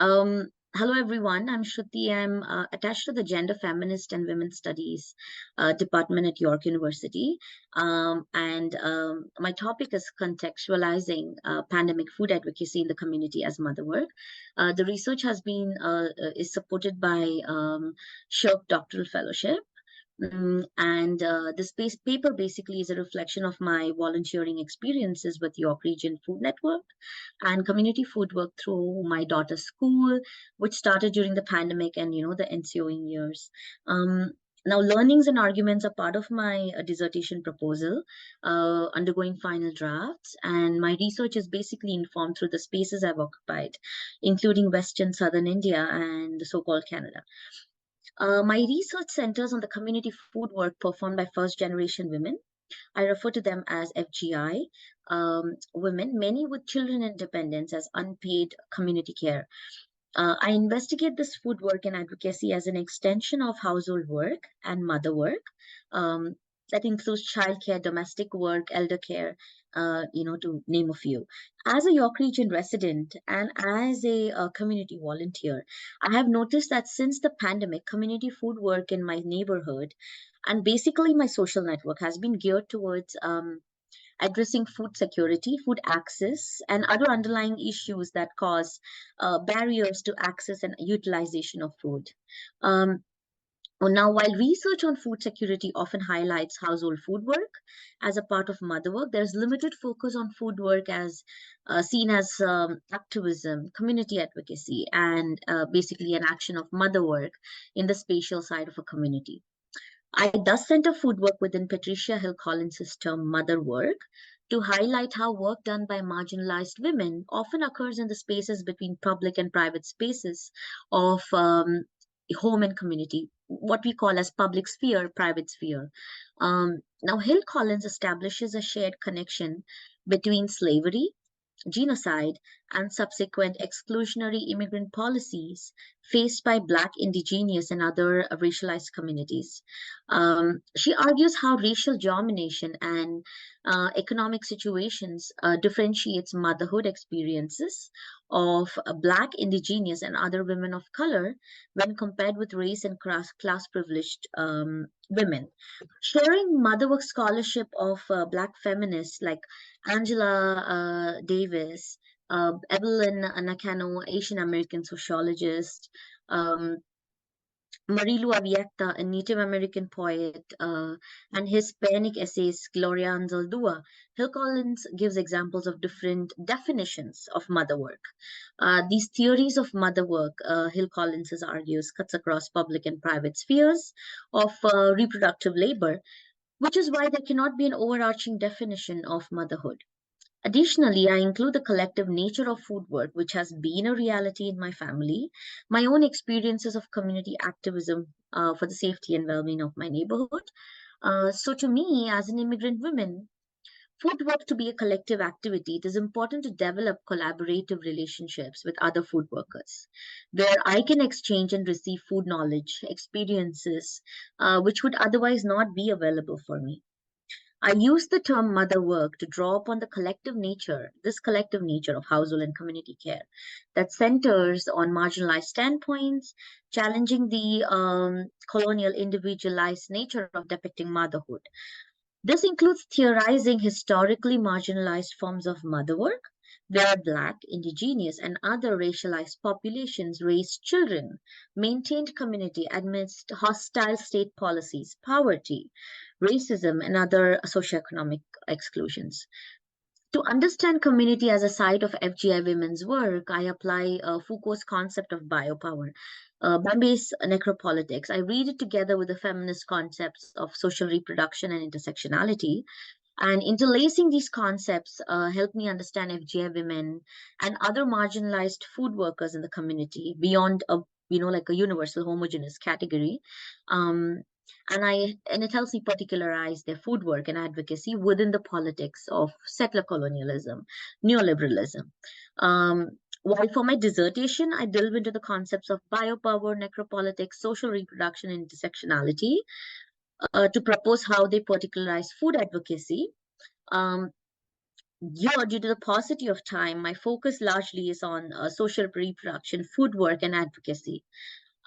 Hello, everyone. I'm Shruti. I'm attached to the Gender, Feminist, and Women's Studies department at York University. And my topic is contextualizing pandemic food advocacy in the community as mother work. The research is supported by Cheuk Doctoral Fellowship. And this paper basically is a reflection of my volunteering experiences with York Region Food Network and community food work through my daughter's school, which started during the pandemic and the ensuing years. Now, learnings and arguments are part of my dissertation proposal, undergoing final drafts, and my research is basically informed through the spaces I've occupied, including Western Southern India and the so-called Canada. My research centers on the community food work performed by first-generation women. I refer to them as FGI women, many with children and dependents, as unpaid community care. I investigate this food work and advocacy as an extension of household work and mother work. That includes childcare, domestic work, elder care, to name a few. As a York Region resident and as a community volunteer, I have noticed that since the pandemic, community food work in my neighborhood and basically my social network has been geared towards addressing food security, food access, and other underlying issues that cause barriers to access and utilization of food. Now, while research on food security often highlights household food work as a part of mother work, there's limited focus on food work as seen as activism, community advocacy, and basically an action of mother work in the spatial side of a community. I thus center food work within Patricia Hill Collins' term mother work to highlight how work done by marginalized women often occurs in the spaces between public and private spaces of home and community, what we call as public sphere, private sphere. Now, Hill Collins establishes a shared connection between slavery, genocide, and subsequent exclusionary immigrant policies faced by Black, Indigenous, and other racialized communities. She argues how racial domination and economic situations differentiates motherhood experiences of Black, Indigenous, and other women of color when compared with race and class privileged women. Sharing motherwork scholarship of Black feminists like Angela Davis, Evelyn Nakano, Asian American sociologist, Marilu Avieta, a Native American poet, and Hispanic essayist Gloria Anzaldúa, Hill Collins gives examples of different definitions of mother work. These theories of mother work, Hill Collins argues, cuts across public and private spheres of reproductive labor, which is why there cannot be an overarching definition of motherhood. Additionally, I include the collective nature of food work, which has been a reality in my family, my own experiences of community activism for the safety and well-being of my neighborhood. So to me, as an immigrant woman, food work to be a collective activity, it is important to develop collaborative relationships with other food workers, where I can exchange and receive food knowledge, experiences, which would otherwise not be available for me. I use the term mother work to draw upon this collective nature of household and community care that centers on marginalized standpoints, challenging the colonial individualized nature of depicting motherhood. This includes theorizing historically marginalized forms of mother work, where Black, Indigenous, and other racialized populations raised children, maintained community amidst hostile state policies, poverty, racism, and other socioeconomic exclusions. To understand community as a side of FGI women's work, I apply Foucault's concept of biopower, Bambe's necropolitics. I read it together with the feminist concepts of social reproduction and intersectionality. And interlacing these concepts help me understand FGI women and other marginalized food workers in the community beyond like a universal homogeneous category. And it helps me particularize their food work and advocacy within the politics of settler colonialism, neoliberalism. While for my dissertation, I delve into the concepts of biopower, necropolitics, social reproduction, and intersectionality to propose how they particularize food advocacy. Here, due to the paucity of time, my focus largely is on social reproduction, food work, and advocacy.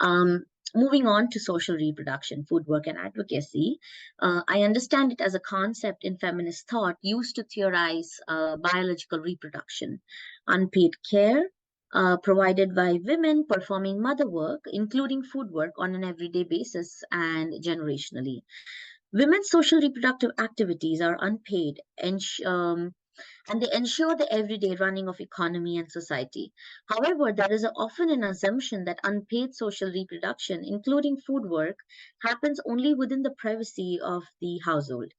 Um, Moving on to social reproduction, food work, and advocacy, I understand it as a concept in feminist thought used to theorize biological reproduction, unpaid care provided by women performing mother work, including food work on an everyday basis and generationally. Women's social reproductive activities are unpaid and they ensure the everyday running of economy and society. However, there is often an assumption that unpaid social reproduction, including food work, happens only within the privacy of the household.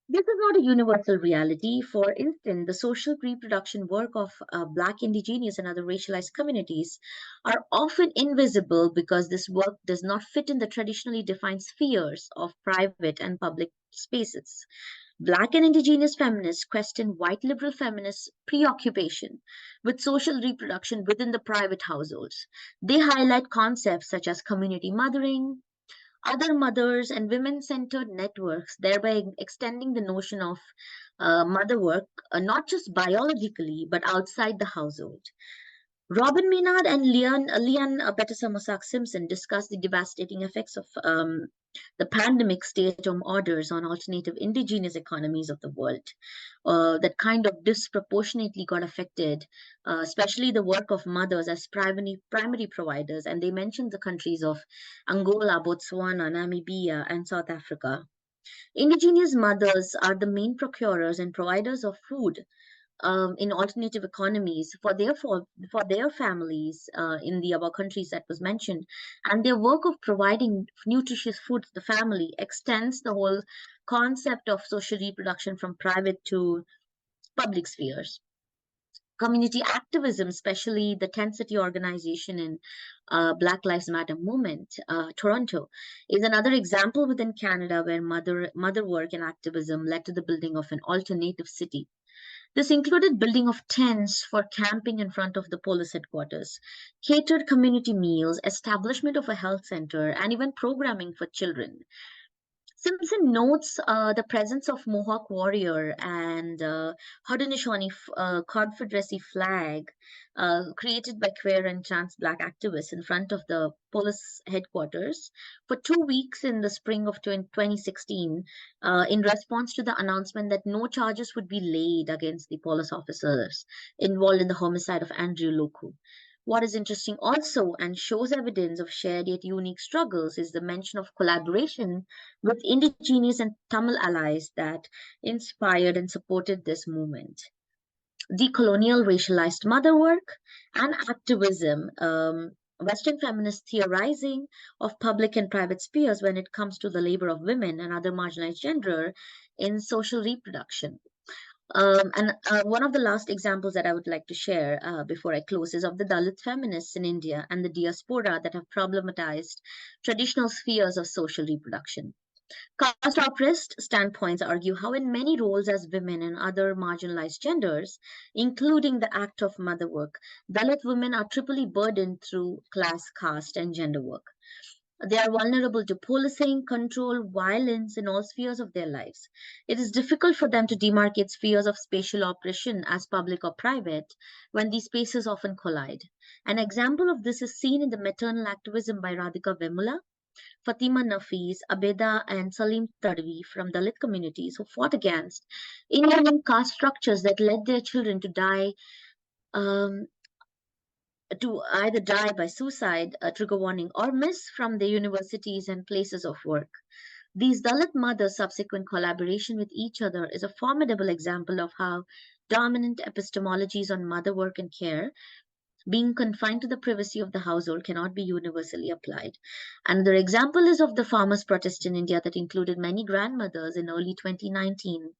This is not a universal reality. For instance, the social reproduction work of Black, Indigenous, and other racialized communities are often invisible because this work does not fit in the traditionally defined spheres of private and public spaces. Black and Indigenous feminists question white liberal feminists' preoccupation with social reproduction within the private households. They highlight concepts such as community mothering, other mothers, and women centered networks, thereby extending the notion of mother work not just biologically but outside the household. Robin Maynard and Leon Betesamosak Simpson discussed the devastating effects of the pandemic stay-at-home orders on alternative indigenous economies of the world that kind of disproportionately got affected, especially the work of mothers as primary providers. And they mentioned the countries of Angola, Botswana, Namibia, and South Africa. Indigenous mothers are the main procurers and providers of food in alternative economies for their families in the above countries that was mentioned, and their work of providing nutritious food to the family extends the whole concept of social reproduction from private to public spheres. Community activism, especially the Tent City organization in Black Lives Matter movement, Toronto, is another example within Canada where mother work and activism led to the building of an alternative city. This included building of tents for camping in front of the police headquarters, catered community meals, establishment of a health center, and even programming for children. Simpson notes the presence of Mohawk warrior and Haudenosaunee Confederacy flag created by queer and trans black activists in front of the police headquarters for 2 weeks in the spring of 2016 in response to the announcement that no charges would be laid against the police officers involved in the homicide of Andrew Loku. What is interesting also and shows evidence of shared yet unique struggles is the mention of collaboration with indigenous and Tamil allies that inspired and supported this movement. Decolonial racialized mother work and activism, Western feminist theorizing of public and private spheres when it comes to the labor of women and other marginalized gender in social reproduction. And one of the last examples that I would like to share before I close is of the Dalit feminists in India and the diaspora that have problematized traditional spheres of social reproduction. Caste oppressed standpoints argue how, in many roles as women and other marginalized genders, including the act of mother work, Dalit women are triply burdened through class, caste, and gender work. They are vulnerable to policing, control, violence in all spheres of their lives. It is difficult for them to demarcate spheres of spatial oppression as public or private when these spaces often collide. An example of this is seen in the maternal activism by Radhika Vemula, Fatima Nafis, Abeda, and Salim Tadwi from Dalit communities who fought against Indian caste structures that led their children um, to either die by suicide, trigger warning, or miss from their universities and places of work. These Dalit mothers' subsequent collaboration with each other is a formidable example of how dominant epistemologies on mother work and care, being confined to the privacy of the household, cannot be universally applied. Another example is of the farmers' protest in India that included many grandmothers in early 2019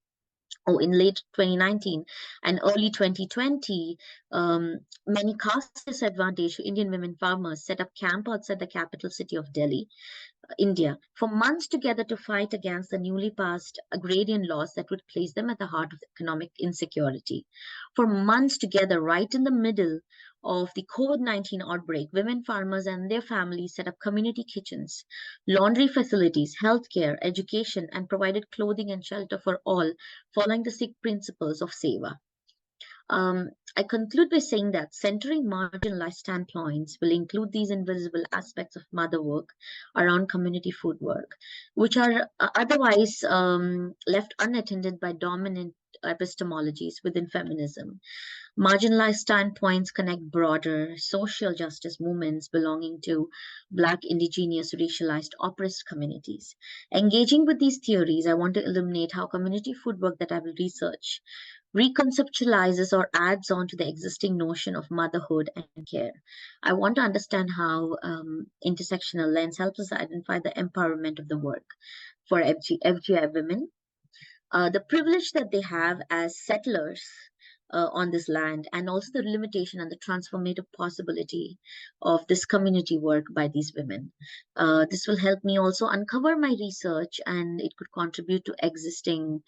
or in late 2019 and early 2020, many caste disadvantaged Indian women farmers set up camp outside the capital city of Delhi, India, for months together to fight against the newly passed agrarian laws that would place them at the heart of economic insecurity. For months together, right in the middle of the COVID-19 outbreak, women farmers and their families set up community kitchens, laundry facilities, healthcare, education, and provided clothing and shelter for all, following the Sikh principles of Seva. I conclude by saying that centering marginalized standpoints will include these invisible aspects of mother work around community food work, which are otherwise left unattended by dominant epistemologies within feminism. Marginalized standpoints connect broader social justice movements belonging to Black, Indigenous, racialized, oppressed communities. Engaging with these theories, I want to illuminate how community food work that I will research reconceptualizes or adds on to the existing notion of motherhood and care. I want to understand how intersectional lens helps us identify the empowerment of the work for FGI women, the privilege that they have as settlers on this land, and also the limitation and the transformative possibility of this community work by these women. This will help me also uncover my research, and it could contribute to existing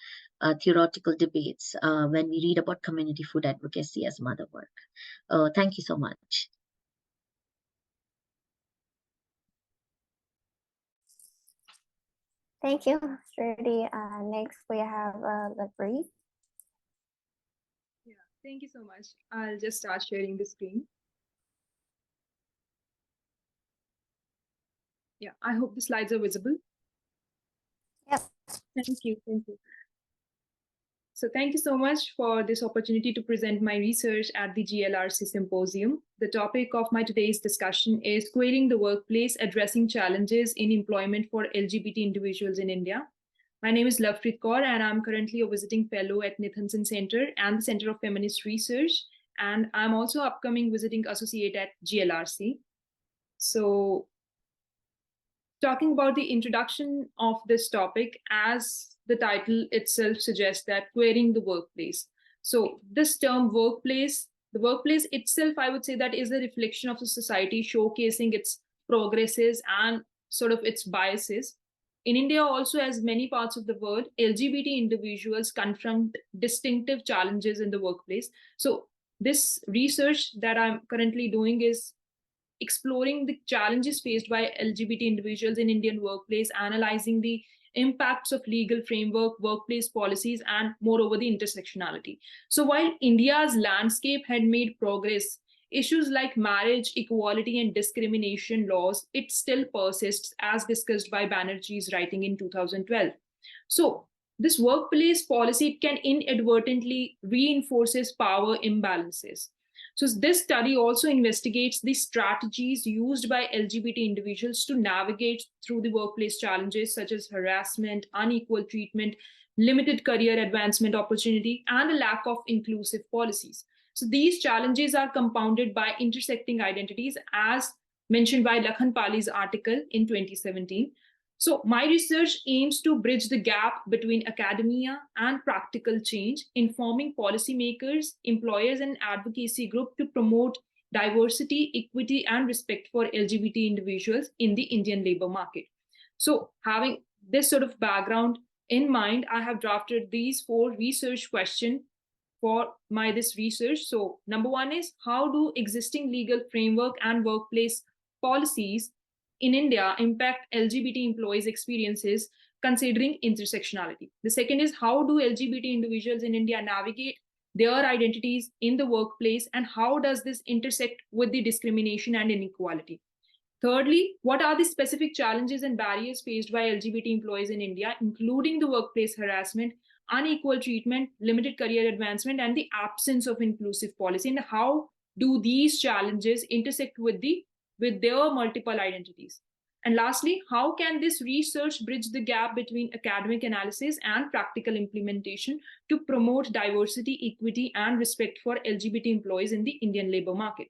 theoretical debates when we read about community food advocacy as mother work. Thank you so much. Thank you, Shruti. Next, we have Lovepreet. Yeah, thank you so much. I'll just start sharing the screen. Yeah, I hope the slides are visible. Yep. Thank you. Thank you. So thank you so much for this opportunity to present my research at the GLRC Symposium. The topic of my today's discussion is Queering the Workplace, Addressing Challenges in Employment for LGBT Individuals in India. My name is Lovepreet Kaur, and I'm currently a visiting fellow at Nathanson Center and the Center of Feminist Research. And I'm also upcoming visiting associate at GLRC. So talking about the introduction of this topic, as the title itself suggests, that querying the workplace. So this term workplace, the workplace itself, I would say that is a reflection of the society, showcasing its progresses and sort of its biases. In India also, as many parts of the world, LGBT individuals confront distinctive challenges in the workplace. So this research that I'm currently doing is exploring the challenges faced by LGBT individuals in Indian workplace, analyzing the impacts of legal framework, workplace policies, and moreover the intersectionality. So while India's landscape had made progress, issues like marriage, equality, and discrimination laws, it still persists, as discussed by Banerjee's writing in 2012. So this workplace policy can inadvertently reinforces power imbalances. So this study also investigates the strategies used by LGBT individuals to navigate through the workplace challenges such as harassment, unequal treatment, limited career advancement opportunity, and a lack of inclusive policies. So these challenges are compounded by intersecting identities, as mentioned by Lakhan Pali's article in 2017. So my research aims to bridge the gap between academia and practical change, informing policymakers, employers, and advocacy groups to promote diversity, equity, and respect for LGBT individuals in the Indian labor market. So having this sort of background in mind, I have drafted these 4 research questions for this research. So number 1 is, how do existing legal framework and workplace policies in India impact LGBT employees' experiences considering intersectionality? The second is, how do LGBT individuals in India navigate their identities in the workplace, and how does this intersect with the discrimination and inequality? Thirdly, what are the specific challenges and barriers faced by LGBT employees in India, including the workplace harassment, unequal treatment, limited career advancement, and the absence of inclusive policy, and how do these challenges intersect with their multiple identities? And lastly, how can this research bridge the gap between academic analysis and practical implementation to promote diversity, equity, and respect for LGBT employees in the Indian labor market?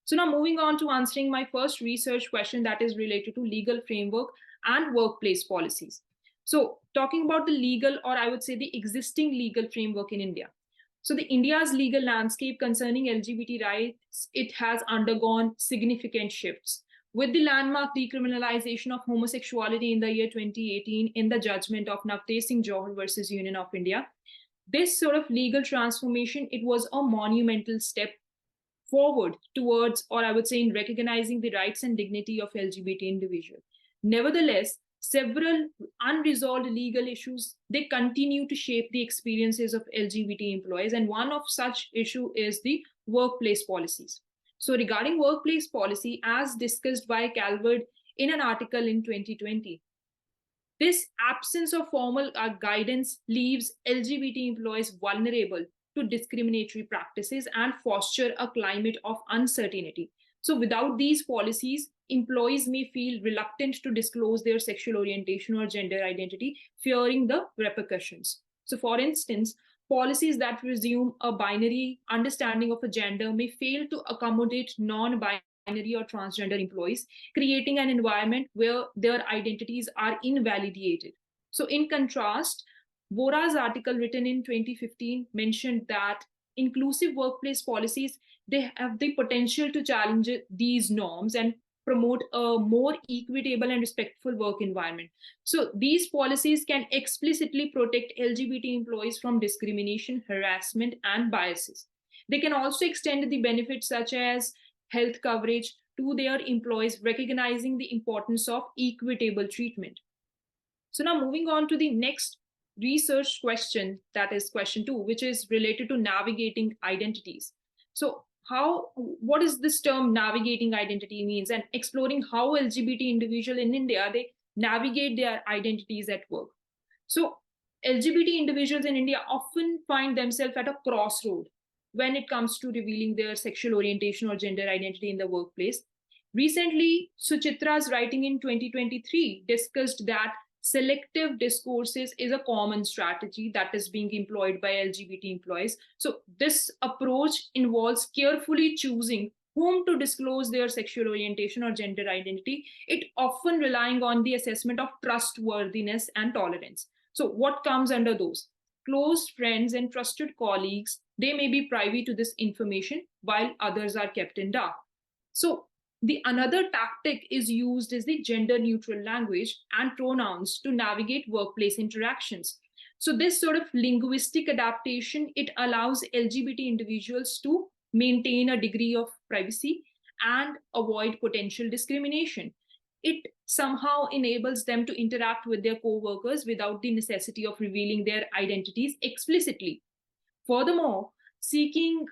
So now moving on to answering my first research question, that is related to legal framework and workplace policies. So talking about the legal, or I would say the existing legal framework in India. So the India's legal landscape concerning LGBT rights, it has undergone significant shifts. With the landmark decriminalization of homosexuality in the year 2018 in the judgment of Navtej Singh Johar versus Union of India, this sort of legal transformation, it was a monumental step forward towards, or I would say in recognizing the rights and dignity of LGBT individuals. Nevertheless, several unresolved legal issues, they continue to shape the experiences of LGBT employees. And one of such issue is the workplace policies. So regarding workplace policy, as discussed by Calvert in an article in 2020, this absence of formal guidance leaves LGBT employees vulnerable to discriminatory practices and foster a climate of uncertainty. So without these policies, employees may feel reluctant to disclose their sexual orientation or gender identity, fearing the repercussions. So for instance, policies that presume a binary understanding of a gender may fail to accommodate non-binary or transgender employees, creating an environment where their identities are invalidated. So in contrast, Bora's article written in 2015 mentioned that inclusive workplace policies, they have the potential to challenge these norms and promote a more equitable and respectful work environment. So these policies can explicitly protect LGBT employees from discrimination, harassment, and biases. They can also extend the benefits such as health coverage to their employees, recognizing the importance of equitable treatment. So now moving on to the next research question, that is question 2, which is related to navigating identities. So what is this term navigating identity means, and exploring how LGBT individuals in India, they navigate their identities at work. So LGBT individuals in India often find themselves at a crossroad when it comes to revealing their sexual orientation or gender identity in the workplace. Recently, Suchitra's writing in 2023 discussed that selective discourses is a common strategy that is being employed by LGBT employees. So this approach involves carefully choosing whom to disclose their sexual orientation or gender identity, it often relying on the assessment of trustworthiness and tolerance. So what comes under those? Close friends and trusted colleagues, they may be privy to this information while others are kept in dark. So the another tactic is used is the gender neutral language and pronouns to navigate workplace interactions. So this sort of linguistic adaptation, it allows LGBT individuals to maintain a degree of privacy and avoid potential discrimination. It somehow enables them to interact with their co-workers without the necessity of revealing their identities explicitly. Furthermore, seeking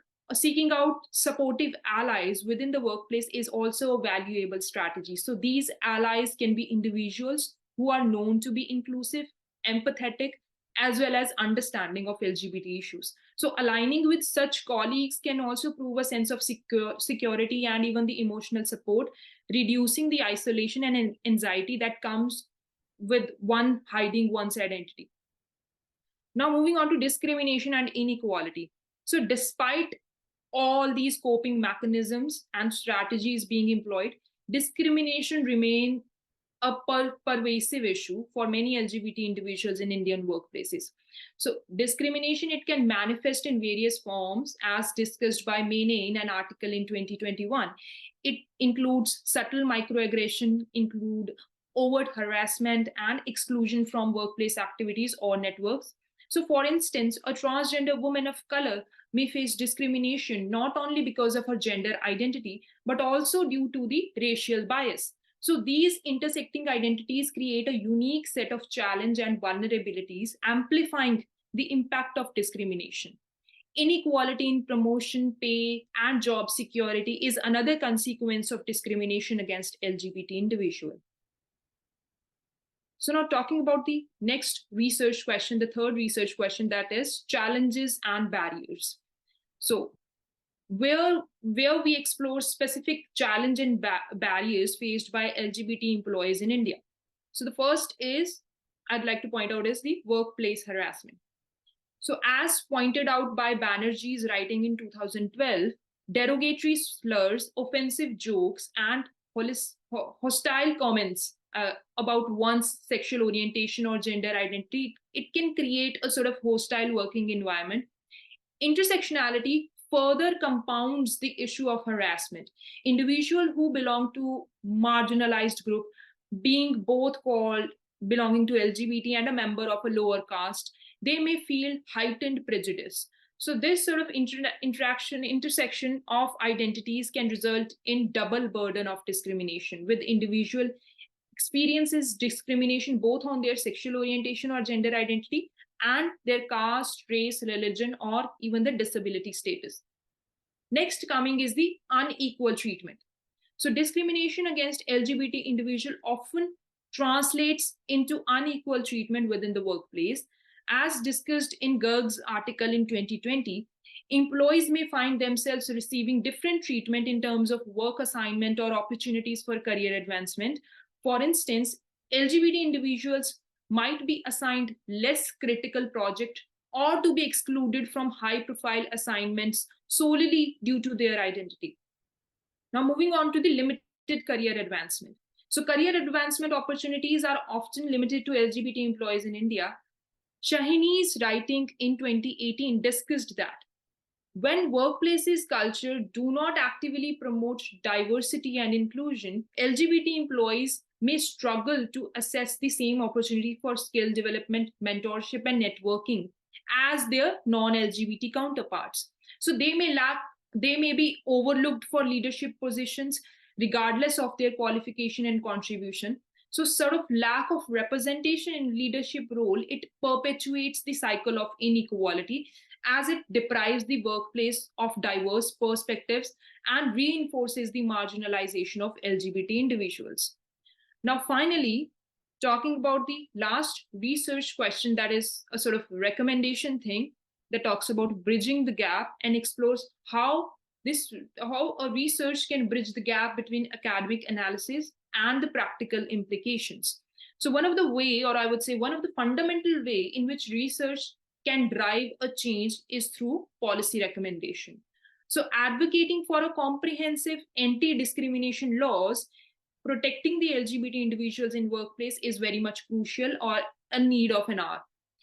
out supportive allies within the workplace is also a valuable strategy. So these allies can be individuals who are known to be inclusive, empathetic, as well as understanding of LGBT issues. So aligning with such colleagues can also prove a sense of security and even the emotional support, reducing the isolation and anxiety that comes with one hiding one's identity. Now moving on to discrimination and inequality. So despite all these coping mechanisms and strategies being employed, discrimination remains a pervasive issue for many LGBT individuals in Indian workplaces. So discrimination, it can manifest in various forms as discussed by Ming in an article in 2021. It includes subtle microaggression, include overt harassment and exclusion from workplace activities or networks. So for instance, a transgender woman of color may face discrimination not only because of her gender identity, but also due to the racial bias. So these intersecting identities create a unique set of challenge and vulnerabilities, amplifying the impact of discrimination. Inequality in promotion, pay, and job security is another consequence of discrimination against LGBT individuals. So now talking about the next research question, the third research question, that is challenges and barriers. So where we explore specific challenge and barriers faced by LGBT employees in India. So the first is, I'd like to point out, is the workplace harassment. So as pointed out by Banerjee's writing in 2012, derogatory slurs, offensive jokes, and hostile comments about one's sexual orientation or gender identity, it can create a sort of hostile working environment. Intersectionality further compounds the issue of harassment. Individuals who belong to marginalized group, being both called belonging to LGBT and a member of a lower caste, they may feel heightened prejudice. So this sort of intersection of identities can result in double burden of discrimination, with individual experiences discrimination both on their sexual orientation or gender identity and their caste, race, religion, or even the disability status. Next coming is the unequal treatment. So discrimination against LGBT individual often translates into unequal treatment within the workplace. As discussed in Gerg's article in 2020, employees may find themselves receiving different treatment in terms of work assignment or opportunities for career advancement. For instance, LGBT individuals might be assigned less critical project or to be excluded from high-profile assignments solely due to their identity. Now, moving on to the limited career advancement. So, career advancement opportunities are often limited to LGBT employees in India. Shahini's writing in 2018 discussed that when workplaces culture do not actively promote diversity and inclusion, LGBT employees may struggle to assess the same opportunity for skill development, mentorship, and networking as their non-LGBT counterparts. So they may be overlooked for leadership positions regardless of their qualification and contribution. So sort of lack of representation in leadership role, it perpetuates the cycle of inequality as it deprives the workplace of diverse perspectives and reinforces the marginalization of LGBT individuals. Now, finally, talking about the last research question, that is a sort of recommendation thing that talks about bridging the gap and explores how a research can bridge the gap between academic analysis and the practical implications. So one of the way, or I would say one of the fundamental way in which research can drive a change is through policy recommendation. So advocating for a comprehensive anti-discrimination laws protecting the LGBT individuals in workplace is very much crucial or a need of an hour.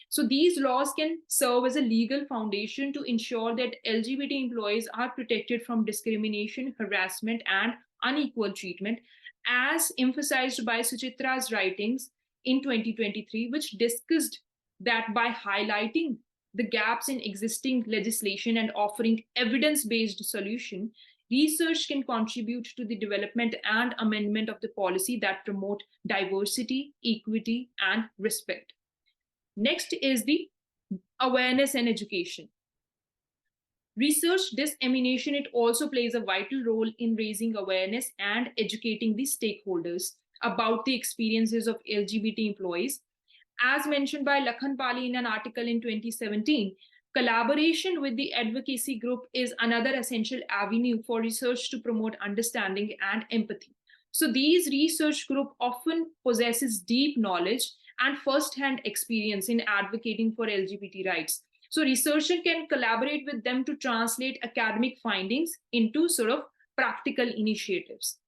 So these laws can serve as a legal foundation to ensure that LGBT employees are protected from discrimination, harassment, and unequal treatment, as emphasized by Suchitra's writings in 2023, which discussed that by highlighting the gaps in existing legislation and offering evidence-based solution, research can contribute to the development and amendment of the policy that promote diversity, equity, and respect. Next is the awareness and education. Research dissemination, it also plays a vital role in raising awareness and educating the stakeholders about the experiences of LGBT employees. As mentioned by Lakhan Pali in an article in 2017, collaboration with the advocacy group is another essential avenue for research to promote understanding and empathy. So these research group often possesses deep knowledge and first-hand experience in advocating for LGBT rights. So researchers can collaborate with them to translate academic findings into sort of practical initiatives.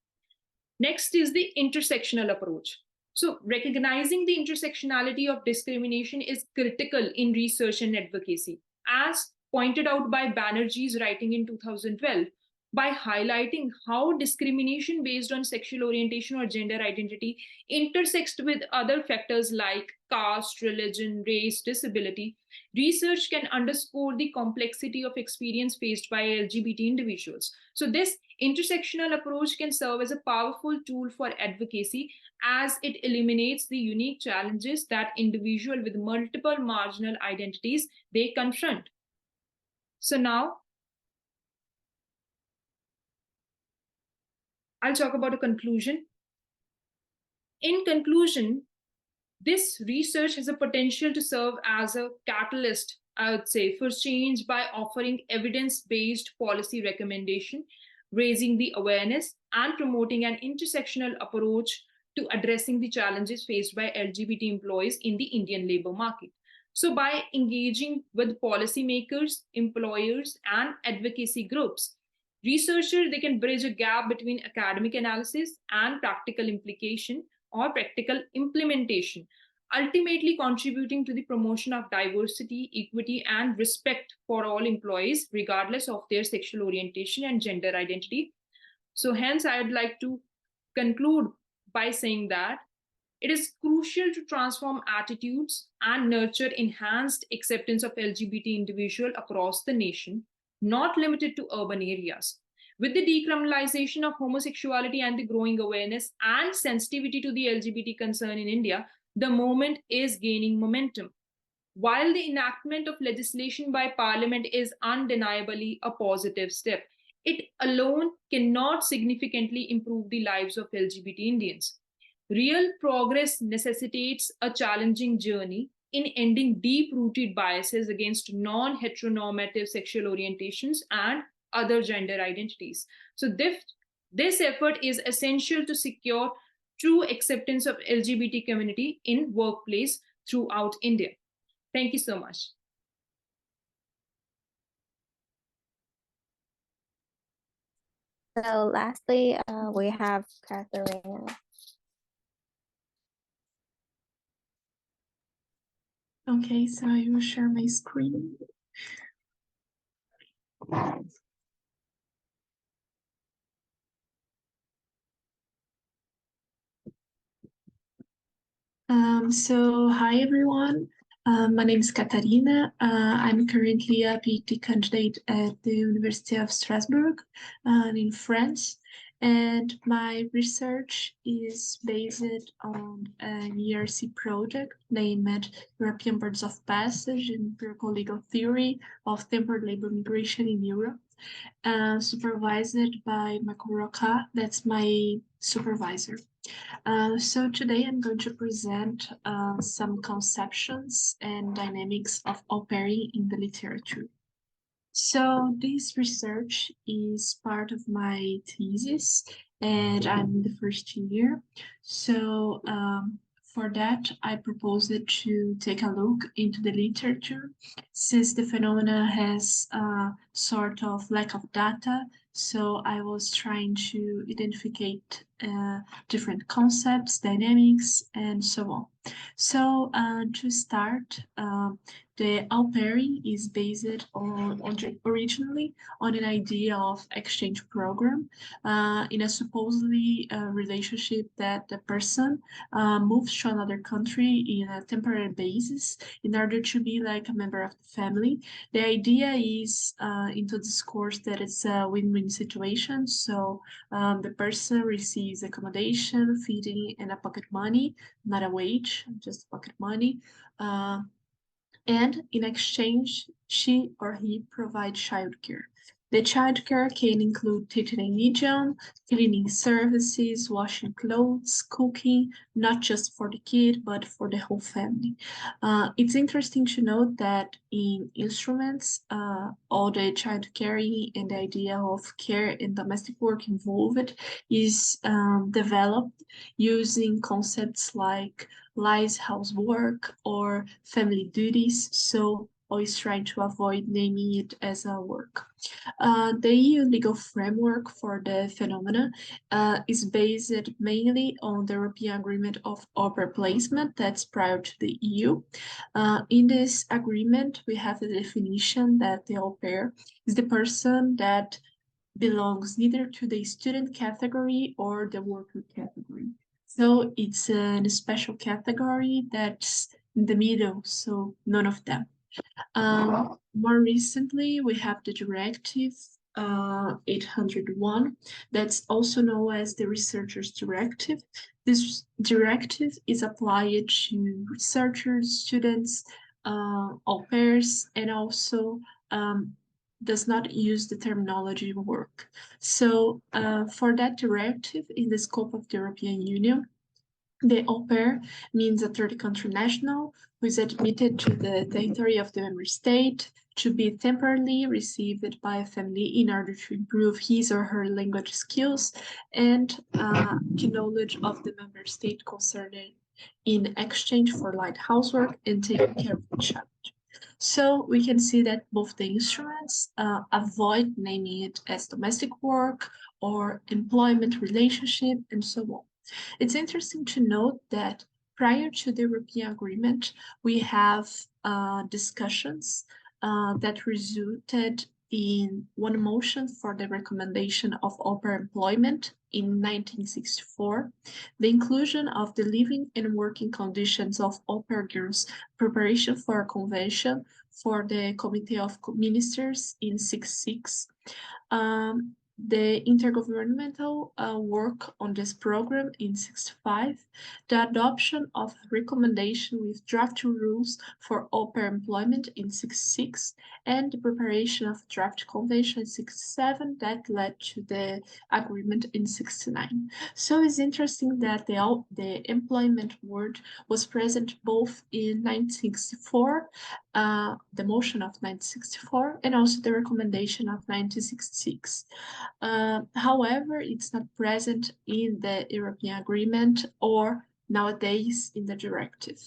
Next is the intersectional approach. So recognizing the intersectionality of discrimination is critical in research and advocacy, as pointed out by Banerjee's writing in 2012, by highlighting how discrimination based on sexual orientation or gender identity intersects with other factors like caste, religion, race, disability. Research can underscore the complexity of experience faced by LGBT individuals. So this intersectional approach can serve as a powerful tool for advocacy as it eliminates the unique challenges that individuals with multiple marginal identities they confront. So now, I'll talk about a conclusion. In conclusion, this research has a potential to serve as a catalyst, I would say, for change by offering evidence-based policy recommendation, raising the awareness, and promoting an intersectional approach to addressing the challenges faced by LGBT employees in the Indian labor market. So by engaging with policymakers, employers, and advocacy groups, researchers, they can bridge a gap between academic analysis and practical implication or practical implementation, ultimately contributing to the promotion of diversity, equity, and respect for all employees, regardless of their sexual orientation and gender identity. So hence, I'd like to conclude by saying that it is crucial to transform attitudes and nurture enhanced acceptance of LGBT individuals across the nation, not limited to urban areas. With the decriminalization of homosexuality and the growing awareness and sensitivity to the LGBT concern in India, the movement is gaining momentum. While the enactment of legislation by Parliament is undeniably a positive step, it alone cannot significantly improve the lives of LGBT Indians. Real progress necessitates a challenging journey in ending deep rooted biases against non heteronormative sexual orientations and other gender identities. So, this effort is essential to secure true acceptance of LGBT community in workplace throughout India. Thank you so much. So lastly, we have Catharina. Okay, so I will share my screen. So hi everyone. My name is Catharina. I'm currently a PhD candidate at the Université of Strasbourg in France. And my research is based on an ERC project named European Birds of Passage and Empirical Legal Theory of Temporary Labor Migration in Europe, supervised by Makuroka, that's my supervisor. So today I'm going to present some conceptions and dynamics of au pairing in the literature. So this research is part of my thesis and I'm in the first year. So for that, I proposed to take a look into the literature since the phenomena has a sort of lack of data. So I was trying to identify different concepts, dynamics, and so on. So to start, the au pairing is based originally on an idea of exchange program in a supposedly relationship that the person moves to another country in a temporary basis in order to be like a member of the family. The idea is into this course that it's a win-win situation. So the person receives accommodation, feeding, and a pocket money, not a wage, just pocket money. And in exchange, she or he provides childcare. The childcare can include teaching religion, cleaning services, washing clothes, cooking, not just for the kid, but for the whole family. It's interesting to note that in instruments, all the childcare and the idea of care and domestic work involved is developed using concepts like lies housework or family duties, so always trying to avoid naming it as a work. The EU legal framework for the phenomena is based mainly on the European Agreement of Au Pair Placement that's prior to the EU. In this agreement, we have the definition that the au pair is the person that belongs neither to the student category or the worker category. So it's a special category that's in the middle, so none of them. More recently, we have the Directive 801, that's also known as the Researchers Directive. This directive is applied to researchers, students, au pairs, and also does not use the terminology work. So for that directive, in the scope of the European Union, the au pair means a third country national who is admitted to the territory of the member state to be temporarily received by a family in order to improve his or her language skills and knowledge of the member state concerned in exchange for light housework and taking care of the child. So we can see that both the instruments avoid naming it as domestic work or employment relationship and so on. It's interesting to note that prior to the European Agreement, we have discussions that resulted in one motion for the recommendation of au pair employment in 1964, the inclusion of the living and working conditions of au pair girls, preparation for a convention for the Committee of Ministers in 1966, the intergovernmental work on this program in 65, the adoption of recommendation with draft rules for au pair employment in 66, and the preparation of draft convention in 67 that led to the agreement in 69. So it's interesting that the employment word was present both in 1964, the motion of 1964, and also the recommendation of 1966. However, it's not present in the European Agreement or nowadays in the directive.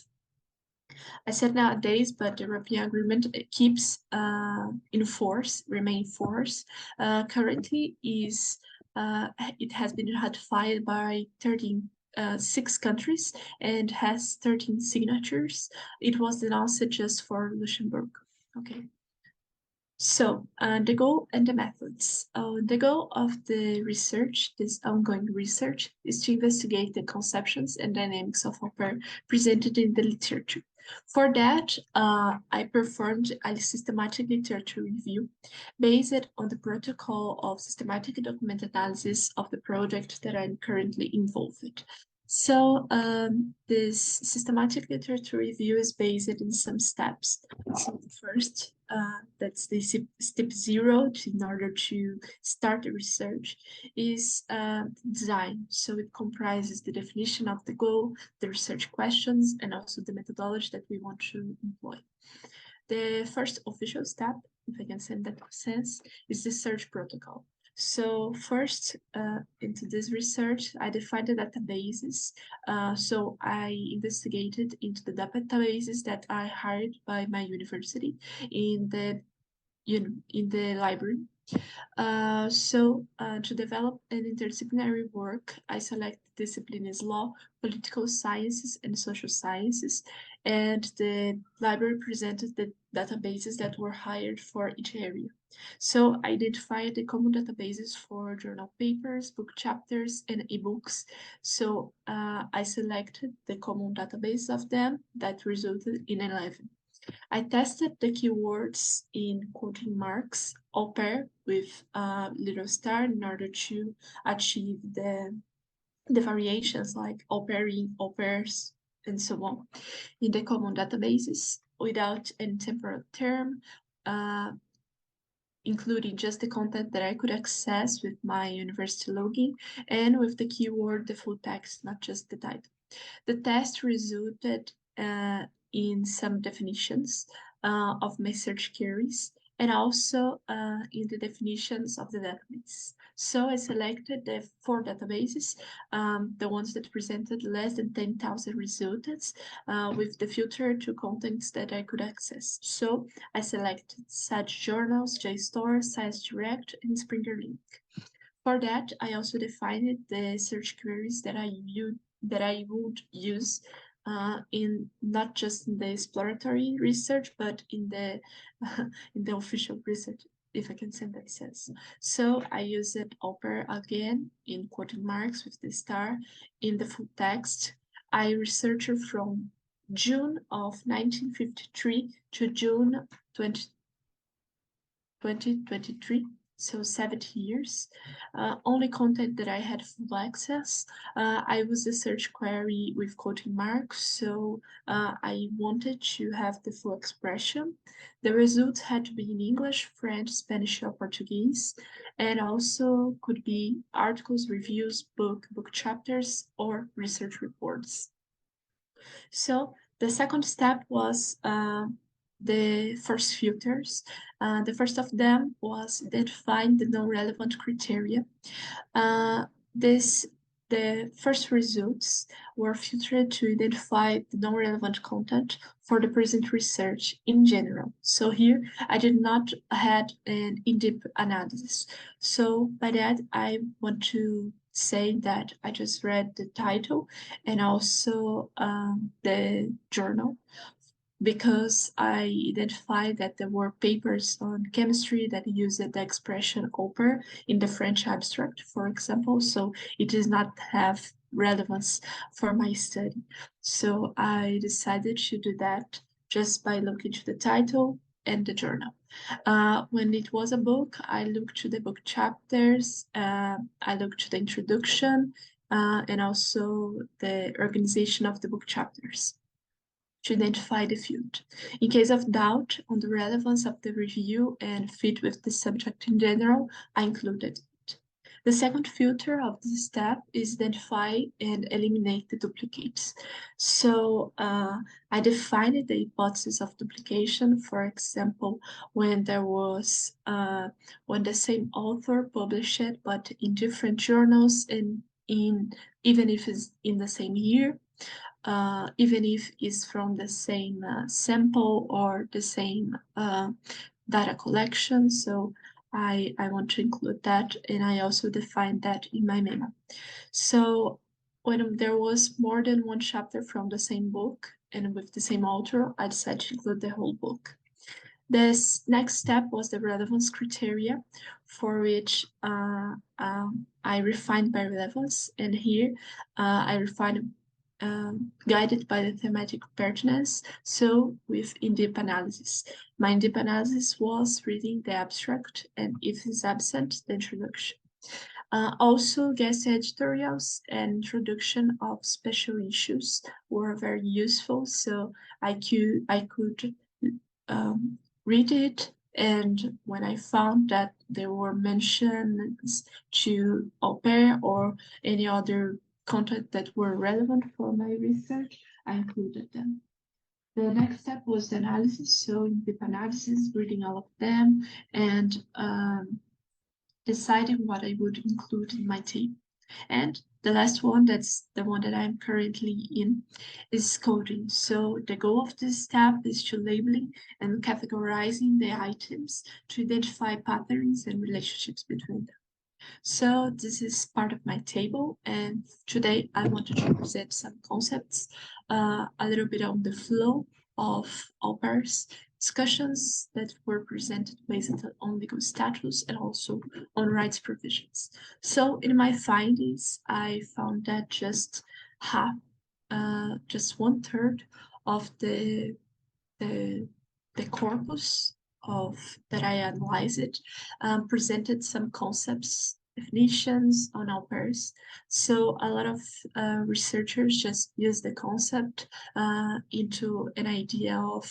I said nowadays, but the European Agreement keeps in force, remain force. Currently is it has been ratified by 6 countries and has 13 signatures. It was announced just for Luxembourg. Okay. So the goal and the methods. The goal of the research, this ongoing research, is to investigate the conceptions and dynamics of au pair presented in the literature. For that, I performed a systematic literature review based on the protocol of systematic document analysis of the project that I'm currently involved. So this systematic literature review is based in some steps. So the first, that's the step 0 in order to start the research, is design. So it comprises the definition of the goal, the research questions, and also the methodology that we want to employ. The first official step, if I can say in that sense, is the search protocol. So first, into this research, I defined the databases. So I investigated into the databases that I hired by my university in the library. To develop an interdisciplinary work, I select disciplines law, political sciences, and social sciences, and the library presented the databases that were hired for each area. So I identified the common databases for journal papers, book chapters, and ebooks. So I selected the common database of them that resulted in 11. I tested the keywords in quoting marks, au pair with a little star in order to achieve the variations like au pairing, au pairs, and so on in the common databases without any temporal term, including just the content that I could access with my university login, and with the keyword, the full text, not just the title. The test resulted in some definitions of my search queries, and also in the definitions of the database. So I selected the 4 databases, the ones that presented less than 10,000 results, with the filter to contents that I could access. So I selected such journals, JSTOR, Science Direct, and Springer Link. For that, I also defined the search queries that I would use in not just in the exploratory research, but in the in the official research, if I can say that sense. So I used au pair again in quoting marks with the star in the full text. I researched from June of 1953 to June 2023. So 70 years. Only content that I had full access. I used the search query with quoting marks, so I wanted to have the full expression. The results had to be in English, French, Spanish, or Portuguese, and also could be articles, reviews, book chapters, or research reports. So the second step was the first filters. The first of them was identifying the non-relevant criteria. The first results were filtered to identify the non-relevant content for the present research in general. So here I did not have an in-depth analysis. So by that I want to say that I just read the title and also the journal, because I identified that there were papers on chemistry that used the expression au pair in the French abstract, for example, so it does not have relevance for my study. So I decided to do that just by looking to the title and the journal. When it was a book, I looked to the book chapters, I looked to the introduction, and also the organization of the book chapters to identify the field. In case of doubt on the relevance of the review and fit with the subject in general, I included it. The second filter of this step is identify and eliminate the duplicates. So I defined the hypothesis of duplication, for example, when there was, when the same author published it, but in different journals and even if it's in the same year, even if it's from the same sample or the same data collection. So I want to include that, and I also defined that in my memo. So when there was more than one chapter from the same book and with the same author, I decided to include the whole book. This next step was the relevance criteria, for which I refined by relevance, and here I refined guided by the thematic pertinence, so with in-depth analysis. My in-depth analysis was reading the abstract, and if it's absent, the introduction. Also, guest editorials and introduction of special issues were very useful, so I could read it, and when I found that there were mentions to au pair or any other content that were relevant for my research, I included them. The next step was the analysis, so in deep analysis, reading all of them and deciding what I would include in my table. And the last one, that's the one that I'm currently in, is coding. So the goal of this step is to labeling and categorizing the items to identify patterns and relationships between them. So this is part of my table, and today I wanted to present some concepts, a little bit on the flow of au pairs, discussions that were presented based on legal status and also on rights provisions. So in my findings, I found that just 1/3 of the corpus that I analyzed presented some concepts, definitions on au pairs. So a lot of researchers just use the concept into an idea of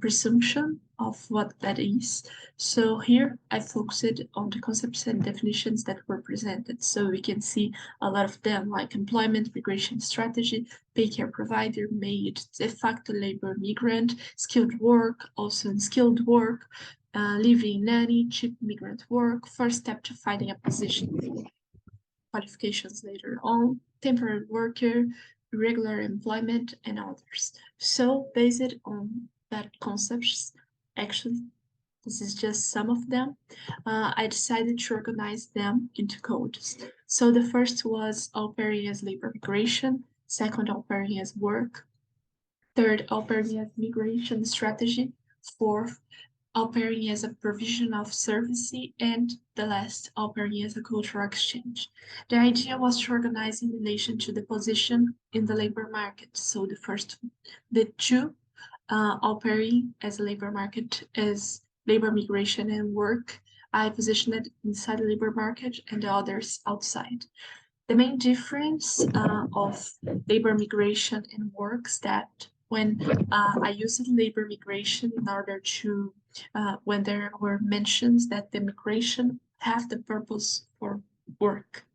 presumption of what that is. So here I focused on the concepts and definitions that were presented. So we can see a lot of them, like employment, migration strategy, pay care provider, maid, de facto labor migrant, skilled work, also unskilled work, living nanny, cheap migrant work, first step to finding a position, qualifications later on, temporary worker, irregular employment, and others. So based on that concepts, actually, this is just some of them, I decided to organize them into codes. So the first was au pairing as labor migration, second au pairing as work, third au pairing as migration strategy, fourth au pairing as a provision of service, and the last, au pairing as a cultural exchange. The idea was to organize in relation to the position in the labor market. So the two, au pairing as a labor market as labor migration and work, I positioned it inside the labor market and the others outside. The main difference of labor migration and work is that when I used labor migration in order to, when there were mentions that the migration have the purpose for work,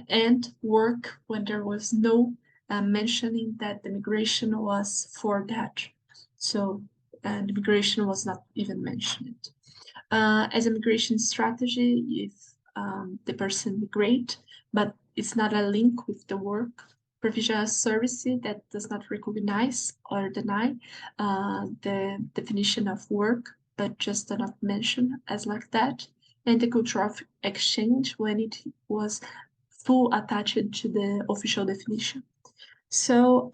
and work when there was no mentioning that the migration was for that. So the migration was not even mentioned. As a migration strategy, if the person migrate, but it's not a link with the work, provision of service that does not recognize or deny the definition of work, but just do not mention as like that, and the cultural exchange when it was full attached to the official definition. So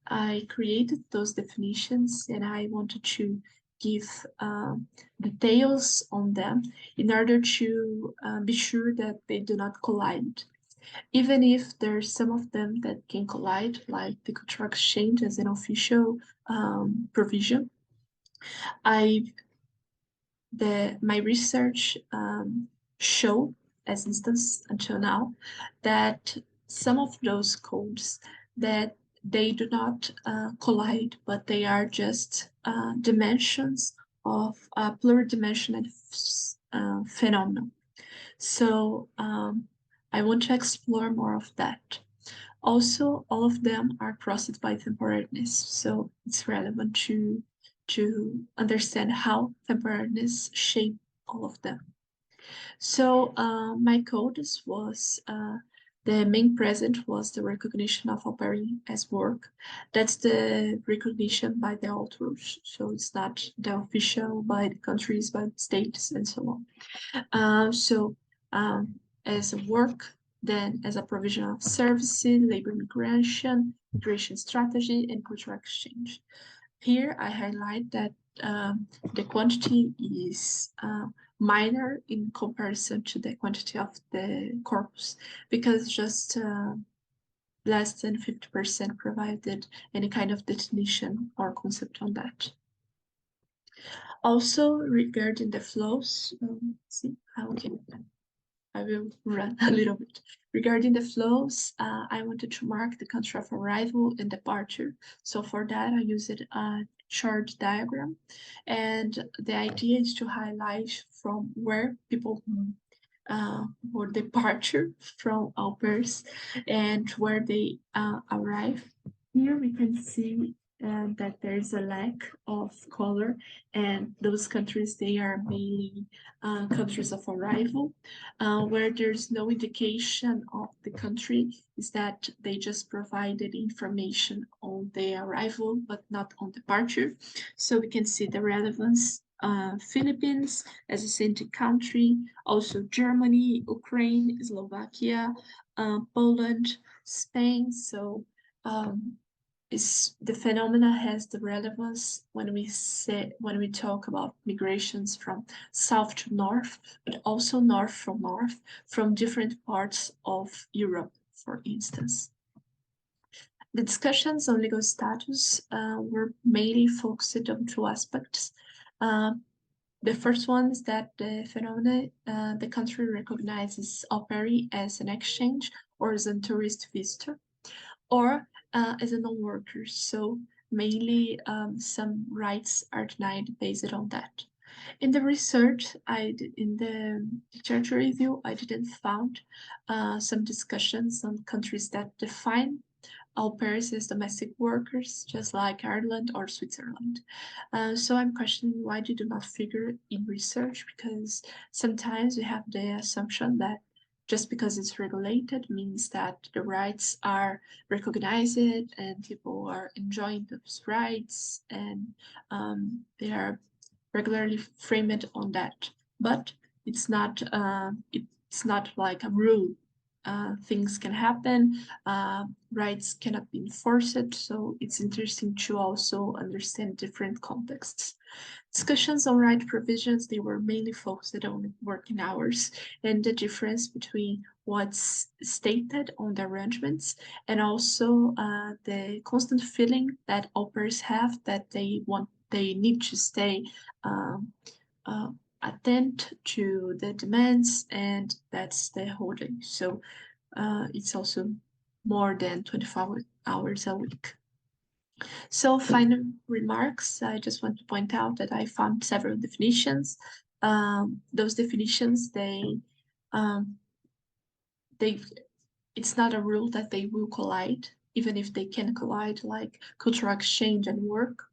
I created those definitions, and I wanted to give details on them in order to be sure that they do not collide. Even if there's some of them that can collide, like the cultural exchange as an official provision, I my research show, as instance until now, that some of those codes that they do not collide, but they are just dimensions of a pluridimensional phenomenon. So I want to explore more of that. Also, all of them are crossed by temporariness, so it's relevant to understand how temporariness shape all of them. So my codes was the main present was the recognition of au pairing as work. That's the recognition by the authors. So it's not the official by the countries, by the states, and so on. So as a work, then as a provision of services, labor migration strategy, and cultural exchange. Here I highlight that the quantity is minor in comparison to the quantity of the corpus, because just less than 50% provided any kind of definition or concept on that. Also, regarding the flows, see how can I will run a little bit. Regarding the flows, I wanted to mark the country of arrival and departure. So for that, I used a chart diagram. And the idea is to highlight from where people or departure from au pairs and where they arrive. Here we can see that there is a lack of color, and those countries, they are mainly countries of arrival. Where there's no indication of the country is that they just provided information on the arrival but not on departure. So we can see the relevance. Philippines as a center country, also Germany, Ukraine, Slovakia, Poland, Spain. So the phenomena has the relevance when we talk about migrations from south to north, but also north from different parts of Europe, for instance. The discussions on legal status were mainly focused on two aspects. The first one is that the phenomena, the country recognizes au pairing as an exchange or as a tourist visitor, or as a non-worker. So mainly some rights are denied based on that. In the research, in the literature review, I didn't find some discussions on countries that define au pairs as domestic workers, just like Ireland or Switzerland. So I'm questioning why they do not figure in research, because sometimes we have the assumption that just because it's regulated means that the rights are recognized and people are enjoying those rights, and they are regularly framed on that. But it's not like a rule. Things can happen, rights cannot be enforced, so it's interesting to also understand different contexts. Discussions on right provisions, they were mainly focused on working hours and the difference between what's stated on the arrangements, and also the constant feeling that au pairs have that they need to stay attend to the demands, and that's the whole day. So it's also more than 24 hours a week. So final remarks, I just want to point out that I found several definitions. Those definitions, it's not a rule that they will collide, even if they can collide, like cultural exchange and work.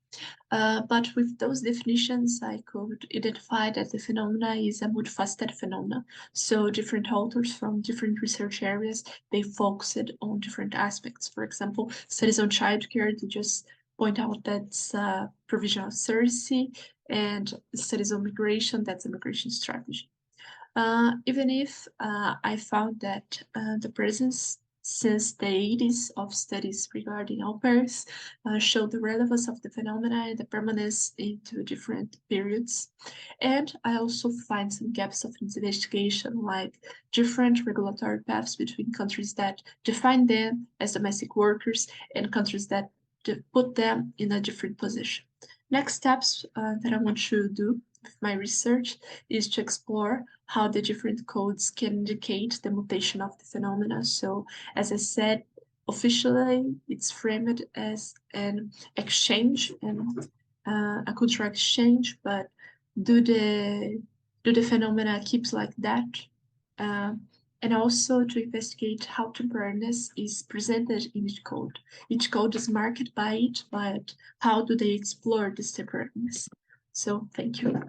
But with those definitions, I could identify that the phenomena is a multifaceted phenomena. So different authors from different research areas, they focused on different aspects. For example, studies on childcare, they just point out that's provision of services, and studies on migration, that's a migration strategy. Even if I found that the presence since the 80s of studies regarding au pairs show the relevance of the phenomena and the permanence into different periods. And I also find some gaps of investigation, like different regulatory paths between countries that define them as domestic workers and countries that put them in a different position. Next steps that I want to do with my research is to explore how the different codes can indicate the mutation of the phenomena. So, as I said, officially it's framed as an exchange and a cultural exchange, but do the phenomena keeps like that? And also to investigate how temporariness is presented in each code. Each code is marked by it, but how do they explore this temporariness? So thank you.